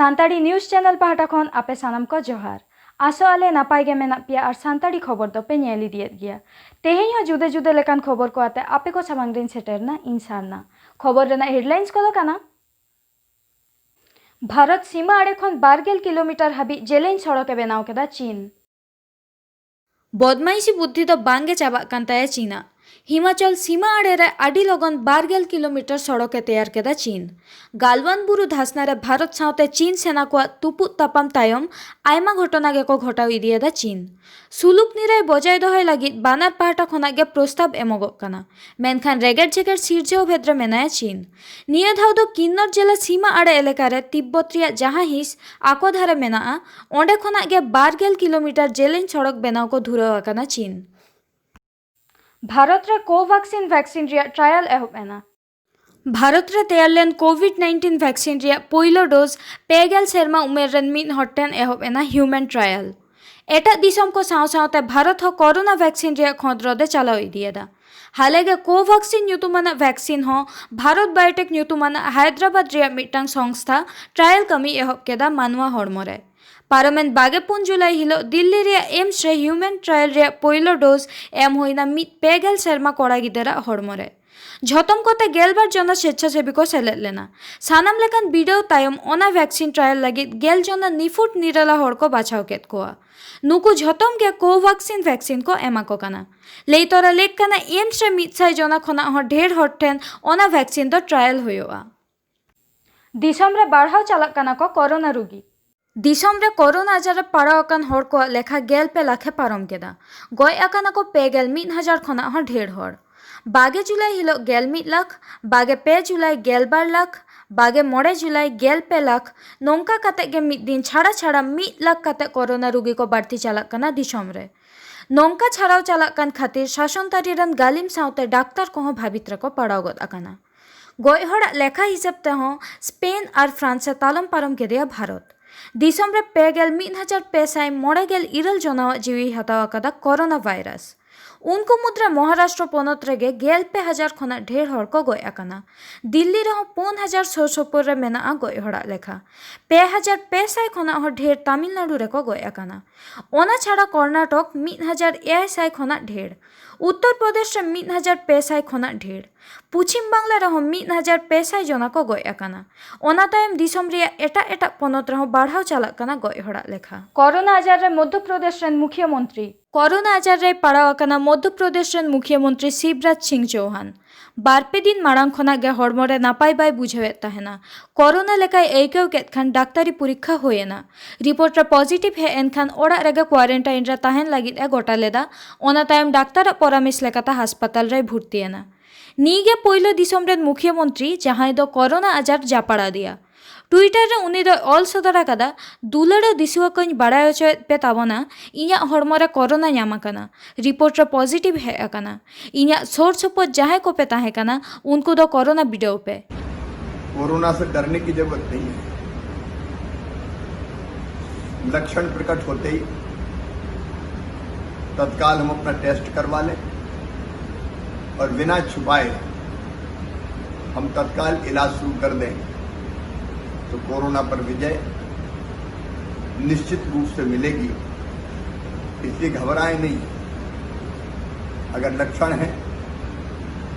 सानताड़ी news channel पाहटा खन आपे सानाम को जोहार आसो आले नापाय गे मेना पिया और सानताड़ी खबर दो पे नेल इदियेत गिया तेहेन हो जुदे जुदे लेकान खबर को आते आपे को सामांग दिन सेटेरना इंसारना खबर रेना हेडलाइंस को दो काना भारत सीमा आड़े खन 12 किलोमीटर हाबी जेलेन सड़के बेनाव केदा चीन बदमाइशी बुद्धि दो बांगे चाबा कांताया चीना हिमाचल सीमा आड़े रे आडी लगन 12 किलोमीटर सड़के तैयार केदा चीन गालवान बुरु धासना रे भारत सावते चीन सेना को तुपु तापाम तायम आयमा घटना गे को घटाव इदियेदा चीन सुलुक निराय बजाय दोहाय लागिद बानार पाहटा खना गे प्रस्ताव एमोगोग काना मेनखान रेगेट जेगेट सिरजेओ भेद्रे मेनाया चीन निया धाव दो किन्नर जिला सीमा आड़े एलेका रे तिब्बत रिया जहां हिस आको धारे मेनाआ ओंडे खना गे 12 किलोमीटर जेलेन सड़क बेनाव को धुराव आकाना चीन भारत रे कोवैक्सीन वैक्सीन रिया ट्रायल एहब एना भारत रे तैयार लेन कोविड-19 वैक्सीन रिया पोइलो डोज पेगेल सेरमा उमेर रेन मिन हट्टेन एहब एना ह्यूमन ट्रायल एटा दिसम को साव सावते भारत हो कोरोना वैक्सीन रिया खोदरोदे चलाव इदियेदा हालेगे कोवैक्सीन न्यूतुमाना वैक्सीन हो भारत बायोटेक न्यूतुमाना हैदराबाद रिया मिटांग संस्था ट्रायल कमी एहब केदा मानवा हड़मोरे पारमेन 22 जुलाई हिलो दिल्ली रिया एम्स रे ह्यूमन ट्रायल रिया पोइलो डोज एम होइना मिट पेगेल सेरमा कोड़ा गिदरा हड़मोरे झतम कोते गेलबार जना स्वेच्छासेवी को सेलेद लेना सानाम लेकान वीडियो तायम ओना वैक्सीन ट्रायल लगी गेल जना निफुट निरला हड़ को बाछाव केत कोआ नुकु झतम के कोवैक्सीन वैक्सीन को एमा को काना लेइतोरा लेक काना एम्स रे मिटसाय जना खना हो ढेर हट्ठेन ओना वैक्सीन दो ट्रायल होयोआ दिसम रे बाढ़ाव चालक काना को कोरोना रोगी दिसम रे कोरोना आजार पाड़ावाकान हड़ को लेखा गेल पे लाखे पारम केदा गय आकाना को पे गेल 1000 खना हो ढेर हड़ 22 जुलाई हिलो गेल 1 लाख 22 जुलाई गेल 12 लाख 22 जुलाई गेल पे लाख नोंका काते गे मिद दिन छाड़ा छाड़ा 1 लाख काते कोरोना रोगी को बाड़ती चालक काना दिसम रे नोंका छाड़ाव चालक कान खातिर शासन तारी रन गालिम सावते डाक्टर को हो भाबित्र को पड़ाव गद आकाना गय हड़ा लेखा हिसाब ते हो स्पेन और फ्रांस से तालम पारम केदिया भारत दिसम रे पेगेल 1500 मोड़ेगेल इरल जना जीवी हताव कदा कोरोना वायरस उनको मुद्रा महाराष्ट्र पनत रेगे गेल पे हजार खना ढेर हड़ को गय आकाना दिल्ली रे 5000 सोरसोपर रे मेना गय हड़ा लेखा 2500 खना हो ढेर तमिलनाडु रे को गय आकाना ओना छाड़ा कर्नाटक 1000 खना ढेर उत्तर प्रदेश रे 1500 खना ढेर पश्चिम बांग्ला रे 1500 जना को गय आकाना ओना तायम दिसम रे एटा एटा पनत रे बाढ़ाव चालक काना गय हड़ा लेखा कोरोना आजार रे मध्य प्रदेश रे मुख्यमंत्री कोरोना आजार रे पाड़ावाकाना मध्य प्रदेश रे मुख्यमंत्री शिवराज सिंह चौहान बारपे दिन माड़ांग खना गे हड़मोरे नापाय बाय बुझावेत ताहेना कोरोना लेकाय एइकेव केत खान डाक्तारी परीक्षा होयेना रिपोर्ट रे पॉजिटिव हे एनखान ओड़ा रेगे क्वारेंटाइन रे ताहेन लागिद ए गोटा लेदा ओना तायम डाक्तार परामर्श लेकाता हासपाताल रे भर्तियेना नीगे पोइलो दिसम रे मुख्यमंत्री जहां दो कोरोना आजार जापाड़ा दिया ट्विटर रे उनी दो ऑल सदरा कदा दुलड़ो दिसुआ कोई बड़ाय चे पे ताबना इया हड़मोरे कोरोना न्यामा कना रिपोर्ट रे पॉजिटिव है अकना इया सोर सपोज जहां को पे ताहे कना उनको दो कोरोना वीडियो पे कोरोना से डरने की जरूरत नहीं है। लक्षण प्रकट होते ही तत्काल हम अपना टेस्ट करवा लें और बिना छुपाए हम तत्काल इलाज शुरू कर दें तो कोरोना पर विजय निश्चित रूप से मिलेगी। इसलिए घबराएं नहीं। अगर लक्षण है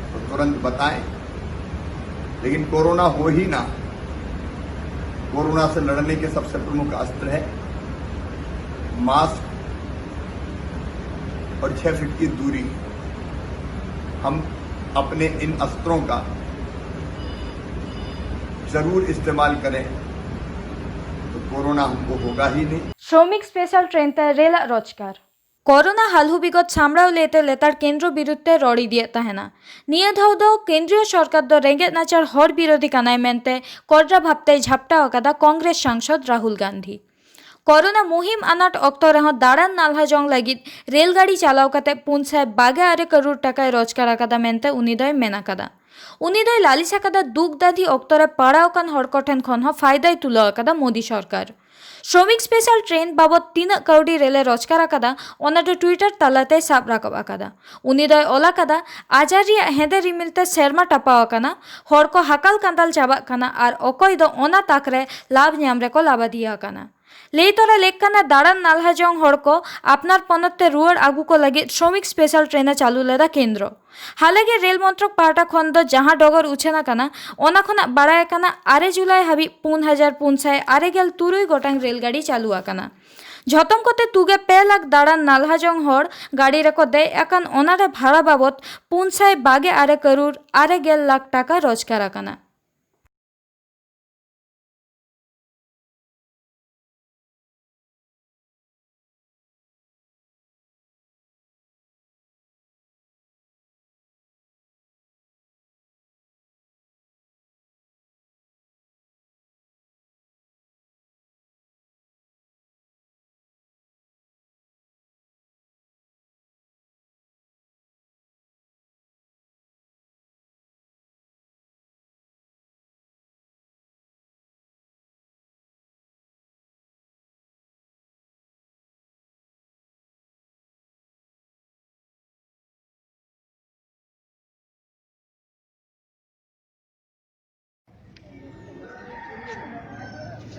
तो तुरंत बताएं, लेकिन कोरोना हो ही ना, कोरोना से लड़ने के सबसे प्रमुख अस्त्र है मास्क और 6 फीट की दूरी। हम अपने इन अस्त्रों का जरूर इस्तेमाल करें तो कोरोना हमको होगा ही नहीं। श्रमिक स्पेशल ट्रेन ते रेला रोजगार कोरोना हालहु बिगत सामड़ाव लेते लेतार केंद्र बिरुद्धे रड़ी दिए ताहेना निया धाव दो केंद्रीय सरकार दो रेंगेत नाचार हर विरोधी कानाय मेनते कोड्रा भाबते झापटा अकादा कांग्रेस सांसद राहुल गांधी कोरोना मुहिम आनाट अक्तो रह दाड़ान नाल्हा जंग लगिद रेलगाड़ी चालाव कते 222 करोड़ टाका रोजगार अकादा मेनते उनी दोय मेना कदा उनी दोय लालिसा कदा दुख दाधी अक्तो रे पाड़ावकान हड़कोठेन खन हो फायदाय तुला अकादा मोदी सरकार श्रमिक स्पेशल ट्रेन बाबद तीना कौड़ी रेले रोजगार आकादा ओना दो ट्विटर तालाते साब राकाब आकादा उनी दय ओला कादा आजार रिया हेदे रिमिलते सेरमा टापाव आकाना हर को हाकाल कांदाल चाबा काना आर ओकय दो ओना ताकरे लाभ ᱧᱟᱢ ᱨᱮᱠᱚ ᱞᱟᱵᱟᱫᱤᱭᱟ ᱟᱠᱟᱱᱟ। ᱞᱟᱹᱭ ᱛᱚᱨᱟ ᱞᱮᱠ ᱠᱟᱱᱟ ᱫᱟᱲᱟᱱ ᱱᱟᱞᱦᱟ ᱡᱚᱝ ᱦᱚᱲ ᱠᱚ ᱟᱯᱱᱟᱨ ᱯᱚᱱᱚᱛ ᱛᱮ ᱨᱩᱣᱟᱹᱲ ᱟᱹᱜᱩ ᱠᱚ ᱞᱟᱹᱜᱤᱫ ᱥᱨᱚᱢᱤक स्पेशल ट्रेन चालू लेदा केंद्र। हालांकि रेल मंत्रक पाहटा खन दो जहां डगर उछेना काना ओना खना बाड़ाय काना 8 जुलाई हाबि 3493 गोटांग रेलगाड़ी चालू आकाना। झतम कोते तुगे 2 लाख दाड़ान नालहा जंग हर गाड़ी रेको दे अकान ओनारे भाड़ा बाबद 522 करोड़ 9 लाख टाका रोजगार आकाना।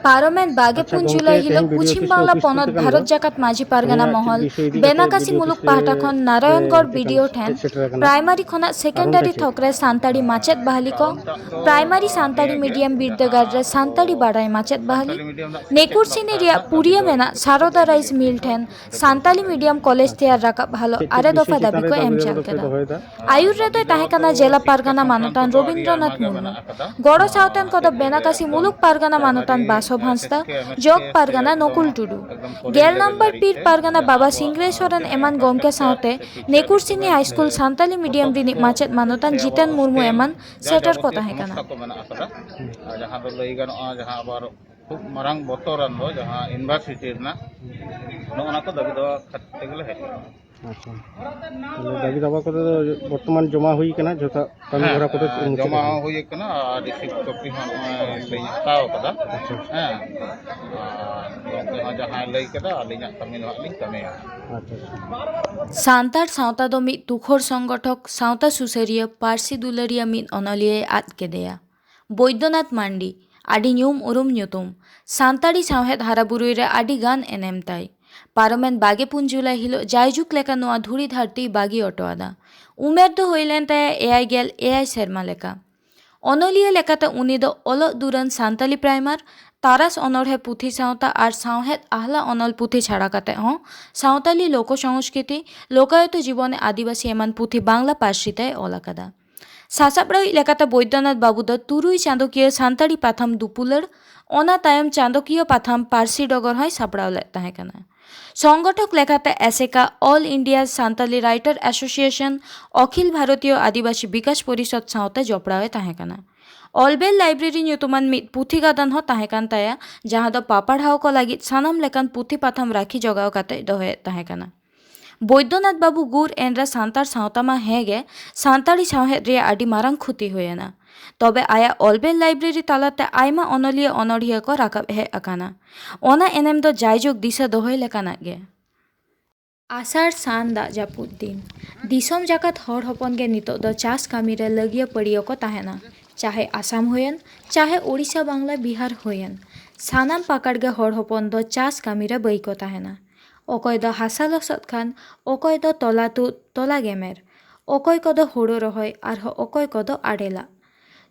पारोमेन बागेपुन जुलाई हिलो पश्चिम बांगला पनत भारत जाकात माझी पारगाना महल बेनाकासी मुलुक पाहटा खन नारायणगढ़ वीडियो ठेन प्राइमारी खना सेकेंडारी थकरे सानताड़ी माचेत बहाली को प्राइमारी सानताड़ी मीडियम बिरदागार रे सानताड़ी बाड़ाई माचेत बहाली नेकुरसिनी रिया पुरिया मेना सारोदा राइस मिल ठेन सानताली मीडियम कॉलेज तैयार राकाब हालो आरे दफा दाबी को एम चाल केदा आयुर रे तो ताहे काना जिला पारगाना मानतान रविंद्रनाथ मुर्मू गड़ो सावतान कद बेनाकासी मुलुक पारगाना मानतान बास भांसता जोग पारगाना नकुल टुडू गेल नंबर पीर पारगाना बाबा सिंग्रेश्वरन एमान गोमके सावते Nekursini high school Santali medium रिनी माचेत मानतान जितेन मुर्मू एमान सेटर को ताहे काना जहां दो लई गानोआ जहां आबार खूब मारांग बतोरान दो जहां यूनिवर्सिटी रना नोना को दाबी दो खत्ते गेले हे अच्छा दाबी दावा को वर्तमान जमा हुई कना जोता कमी होरा को जमा हुई कना रिसिप्ट कॉपी हन लई हताव कदा हां जहां लई कदा अलिना कमी लो अलिन कमे अच्छा सान्तार सावता दो मिद तुखोर संगठक सावता सुसेरिया पारसी दुलरिया मिद अनलिये आद केदेया बैद्यनाथ मांडी आडी ᱧᱩᱢ उरुम ᱧᱩᱛᱩᱢ सानताड़ी सावहेद हाराबुरुई रे आडी गान एनेम ताई पारोमेन बागेपुन जुलाई हिलो जायजुक लेका नोआ धुड़ी धारती बागी अटोआदा उमेर दो होइलेन ताया एआई गेल एआई सेरमा लेका अनलिया लेकाते उनी दो ओलो दुरान सानताली प्राइमार तारास अनड़हे पुथी सावता आर सावहेद आहला अनल पुथी छाड़ा काते हों सावताली लोक संस्कृति लोकायत जीवने आदिवासी एमान पुथी बांगला पार्सिते ओलाकादा सासाबड़ाई लेकाते बैद्यनाथ बाबू दो तुरुई चांदोकिया सानताड़ी पाथाम दुपुलर ओना तायम चांदोकिया पाथाम पारसी डगर हय सापड़ाव ले ताहे कना संगठक लेखाते एसेका all India Santali writer association अखिल भारतीय आदिवासी विकास परिषद सावते जपड़ावे ताहे कना ऑलबेल लाइब्रेरी ᱧᱩᱛᱩᱢᱟᱱ मिद पुथी गादान हो ताहे कान ताया जहां दो पापड़हाव को लागित सानाम लेकान पुथी पाथाम राखी जगाव काते दोहे ताहे कना बैद्यनाथ बाबू गुर एनरा सान्तार सावतामा हेगे सान्ताड़ी सावहेद रे आडी मारांग खुती होयेना तबे आया ऑलबेल लाइब्रेरी तालाते आयमा अनलिया अनड़िया को राकाब हे अकाना ओना एनेम दो जायजोग दिशा दोहय लेकाना गे आषाढ़ सान दा जापुद दिन दिसोम जाकात हर हपन गे नितो दो चास कामी रे लगिया पड़ियो को ताहेना चाहे आसाम होयन चाहे ओडिशा बांग्ला बिहार होयन सानाम पाकाड़ गे हर हपन दो चास कामी रे बई को ताहेना अकय दो हासा लसत खान अकय दो तला तुद तला गेमेर अकय कदो हुड़ो रहय आर अकय कदो आड़ेला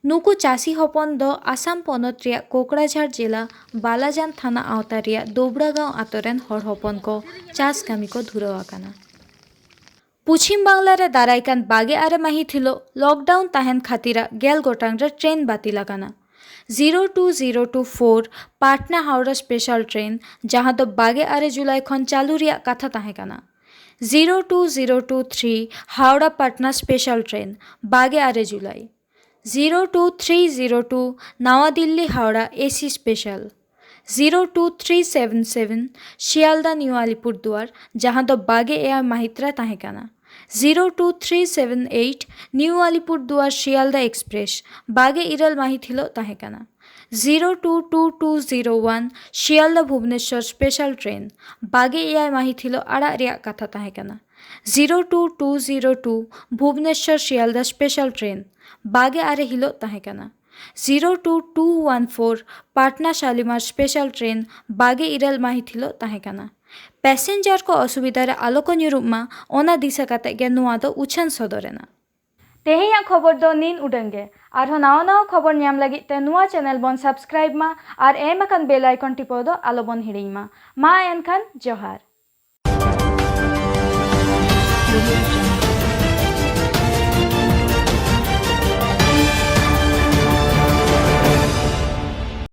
नुकु चासी हपन दो आसाम पनत रिया कोकड़ाझाड़ जिला बालाजान थाना आवता रिया दोबड़ागांव आतोरेन हर हपन को चास कामी को धुराव आकाना पश्चिम बांगला रे दारायकान बागे आरे माहित हिलो लॉकडाउन ताहेन खातिरा गेल गोटांग रे ट्रेन बातिल आकाना 02024 पाटना हावड़ा स्पेशल ट्रेन जहां दो बागे आरे जुलाई खन चालू रिया कथा ताहे काना 02023 हावड़ा पटना स्पेशल ट्रेन बागे आरे जुलाई 02302 नवा Delhi Howrah AC special 02377 Sealdah new Alipurduar जहां दो बागे एयर महित्रा ताहे काना 02378 न्यू अलीपुरदुआर शियालदा एक्सप्रेस बागे इरल माहित हिलो ताहे काना 02201 শিয়ালদা ভুবনেশ্বর স্পেশাল ট্রেন 22 মাহিত হিলো আড়াগ রেয়াग কাथा ताहें कना। 02202 भुवनेश्वर शियालदा स्पेशल ट्रेन 22 हिलो ताहें कना। 02214 पाटना शालीमार स्पेशल ट्रेन 22 माहित हिलो ताहें कना। पैसेंजर को असुविधा रे आलो को ᱧᱩᱨᱩᱜ मा ओना दिशा काते गे नुआ दो उछन सदरेना। तेहेया खबर दो नीन उडंगे आरो नावा खबर ᱧᱟᱢ ᱞᱟᱹᱜᱤᱫ ᱛᱮ ᱱᱚᱣᱟ ᱪᱮᱱᱮᱞ ᱵᱚᱱ ᱥᱟᱵᱥᱠᱨᱟᱭᱤᱵ ᱢᱟ ᱟᱨ ᱮᱢ ᱟᱠᱟᱱ ᱵᱮᱞ ᱟᱭᱠᱚᱱ ᱴᱤᱯᱟᱹᱣ ᱫᱚ ᱟᱞᱚ ᱵᱚᱱ ᱦᱤᱲᱤᱧ ᱢᱟ। ᱢᱟ ᱮᱱᱠᱷᱟᱱ ᱡᱚᱦᱟᱨ।